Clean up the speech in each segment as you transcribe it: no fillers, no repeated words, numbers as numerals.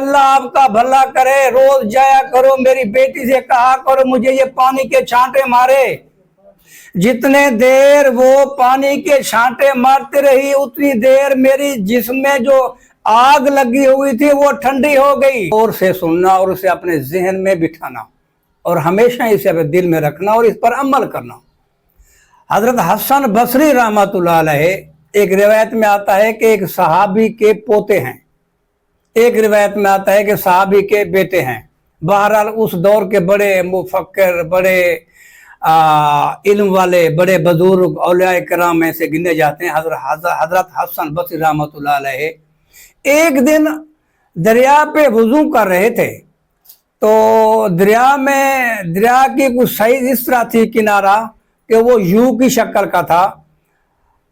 अल्लाह आपका भला करे, रोज जाया करो, मेरी बेटी से कहा करो मुझे ये पानी के छांटे मारे। जितने देर वो पानी के छांटे मारती रही उतनी देर मेरी जिस्म में जो आग लगी हुई थी वो ठंडी हो गई। और से सुनना और उसे अपने जहन में बिठाना और हमेशा इसे अपने दिल में रखना और इस पर अमल करना। हजरत हसन बसरी रहमतुल्लाह अलैह, एक रिवायत में आता है कि एक सहाबी के पोते हैं, एक रिवायत में आता है कि सहाबी के बेटे हैं। बहरहाल उस दौर के बड़े मुफक्किर, बड़े इल्म वाले, बड़े बुजुर्ग औलिया किराम में से गिने जाते हैं हजरत हसन बसरी रहमतुल्लाह अलैह। एक दिन दरिया पे वुजू कर रहे थे तो दरिया की कुछ साइज इस तरह थी किनारा कि वो यू की शक्ल का था।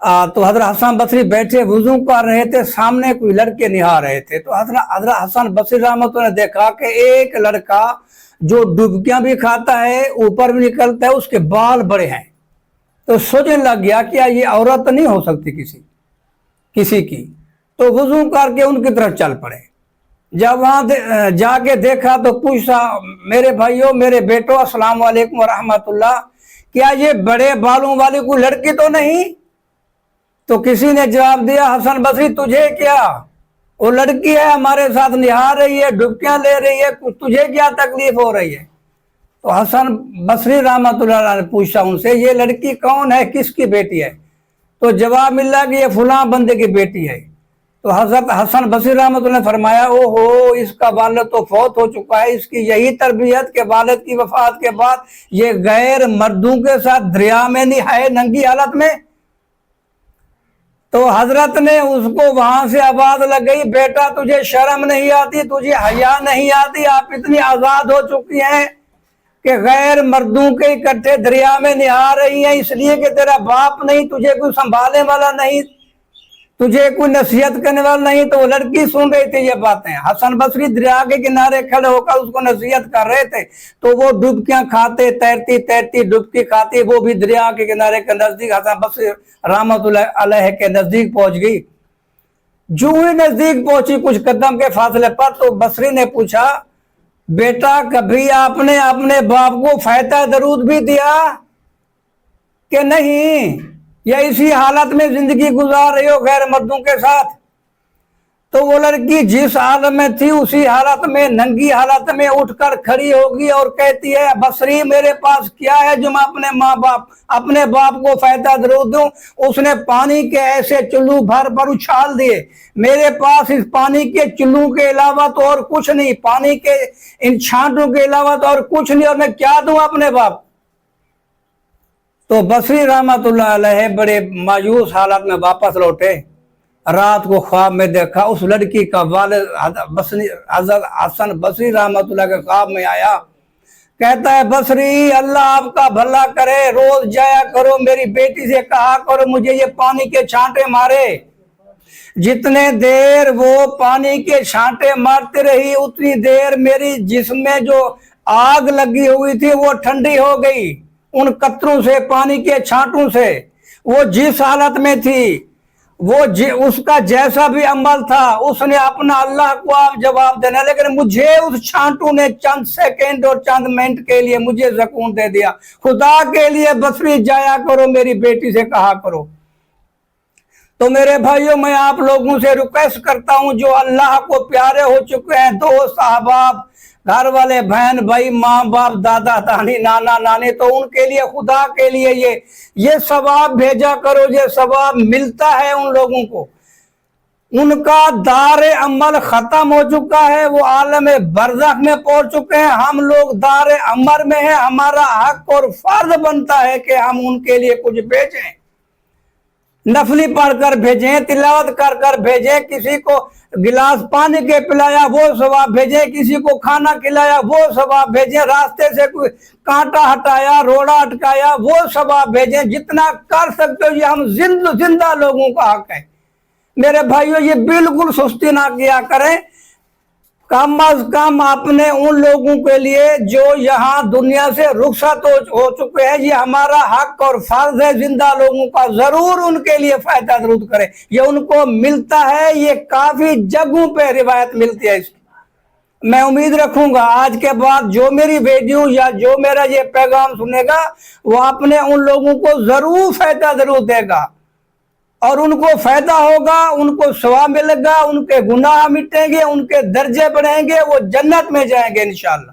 तो हजरत हसन बसरी बैठे वुजू कर रहे थे, सामने कोई लड़के निहार रहे थे। तो हजरत हसन बसरी रहमतुल्लाह ने देखा कि एक लड़का जो डुबकियां भी खाता है, ऊपर भी निकलता है, उसके बाल बड़े हैं। तो सोचने लग गया कि ये औरत नहीं हो सकती किसी की। तो वुजू करके उनकी तरफ चल पड़े। जब वहां जाके देखा तो पूछा, मेरे भाइयों, मेरे बेटो, अस्सलाम वालेकुम व रहमतुल्लाह, क्या ये बड़े बालों वाली कोई लड़की तो नहीं? तो किसी ने जवाब दिया, हसन बसरी तुझे क्या, वो लड़की है, हमारे साथ निहार रही है, डुबकियां ले रही है, तुझे क्या तकलीफ हो रही है? तो हसन बसरी रहमतुल्लाह अलैह ने पूछा उनसे, ये लड़की कौन है, किसकी बेटी है? तो जवाब मिला कि ये फुलां बंदे की बेटी है। तो हजरत हसन बसरी रहमतुल्लाह ने फरमाया, ओहो, इसका वालिद तो फौत हो चुका है, इसकी यही तरबियत के वालिद की वफात के बाद ये गैर मर्दों के साथ दरिया में निहाए नंगी हालत में। तो हजरत ने उसको वहां से आवाज लग गई, बेटा तुझे शर्म नहीं आती, तुझे हया नहीं आती, आप इतनी आजाद हो चुकी हैं कि गैर मर्दों के इकट्ठे दरिया में निहा रही हैं, इसलिए कि तेरा बाप नहीं, तुझे कोई संभालने वाला नहीं, तुझे कोई नसीहत करने वाला नहीं। तो वो लड़की सुन रही थी ये बातें। हसन बसरी दरिया के किनारे खड़े होकर उसको नसीहत कर रहे थे। तो वो डुबकियां खाते, तैरती तैरती डुबकी खाती, वो भी दरिया के किनारे के नजदीक हसन बसरी रहमतुल्लाह अलैह के नजदीक पहुंच गई। जो ही नजदीक पहुंची कुछ कदम के फासले पर, तो बसरी ने पूछा, बेटा कभी आपने अपने बाप को फायदा दरूद भी दिया कि नहीं, या इसी हालत में जिंदगी गुजार रही हो गैर मर्दों के साथ? तो वो लड़की जिस हालत में थी उसी हालत में, नंगी हालत में उठकर खड़ी होगी और कहती है, बसरी मेरे पास क्या है जो मैं अपने बाप को फायदा दरूद दूं? उसने पानी के ऐसे चुल्लू भर उछाल दिए, मेरे पास इस पानी के चुल्लू के अलावा तो और कुछ नहीं, पानी के इन छांटों के अलावा तो और कुछ नहीं, और मैं क्या दूं अपने बाप? तो बसरी रहमतुल्लाह अलैह बड़े मायूस हालत में वापस लौटे। रात को ख्वाब में देखा उस लड़की का वालिद हजरत हसन बसरी रहमतुल्लाह के ख्वाब में आया। कहता है, बसरी अल्लाह आपका भला करे, रोज जाया करो, मेरी बेटी से कहा करो मुझे ये पानी के छांटे मारे। जितने देर वो पानी के छांटे मारती रही उतनी देर मेरी जिस्म में जो आग लगी हुई थी वो ठंडी हो गई उन कतरों से, पानी के छांटों से। वो जिस हालत में थी, उसका जैसा भी अमल था, उसने अपना अल्लाह को आप जवाब देना, लेकिन मुझे उस छांटू ने चंद सेकंड और चंद मिनट के लिए मुझे सुकून दे दिया। खुदा के लिए बसरी जाया करो, मेरी बेटी से कहा करो। तो मेरे भाइयों, मैं आप लोगों से रिक्वेस्ट करता हूं, जो अल्लाह को प्यारे हो चुके हैं, दोस्त अहबाब, घर वाले, बहन भाई, माँ बाप, दादा दादी, नाना नानी, तो उनके लिए खुदा के लिए ये सवाब भेजा करो। ये सवाब मिलता है उन लोगों को, उनका दारे अमल खत्म हो चुका है, वो आलम बरज़ख में पहुंच चुके हैं, हम लोग दारे अमर में हैं। हमारा हक और फर्ज बनता है कि हम उनके लिए कुछ भेजें, नफली पढ़कर भेजें, तिलावत कर कर भेजें, किसी को गिलास पानी के पिलाया वो सवाब भेजें, किसी को खाना खिलाया वो सवाब भेजें, रास्ते से कोई कांटा हटाया, रोड़ा अटकाया वो सवाब भेजें। जितना कर सकते हो, ये हम जिंदा लोगों का हक है। मेरे भाइयों, ये बिल्कुल सुस्ती ना किया करें। कम अज कम अपने उन लोगों के लिए जो यहाँ दुनिया से रुखसत हो चुके हैं, ये हमारा हक और फर्ज है जिंदा लोगों का, जरूर उनके लिए फायदा दरूद करें। ये उनको मिलता है, ये काफी जगहों पे रिवायत मिलती है इसकी। میں امید رکھوں گا آج کے بعد جو میری ویڈیو یا جو میرا یہ پیغام سنے گا وہ اپنے ان لوگوں کو ضرور فائدہ ضرور دے گا، اور ان کو فائدہ ہوگا، ان کو ثواب ملے گا، ان کے گناہ مٹیں گے، ان کے درجے بڑھیں گے، وہ جنت میں جائیں گے انشاءاللہ۔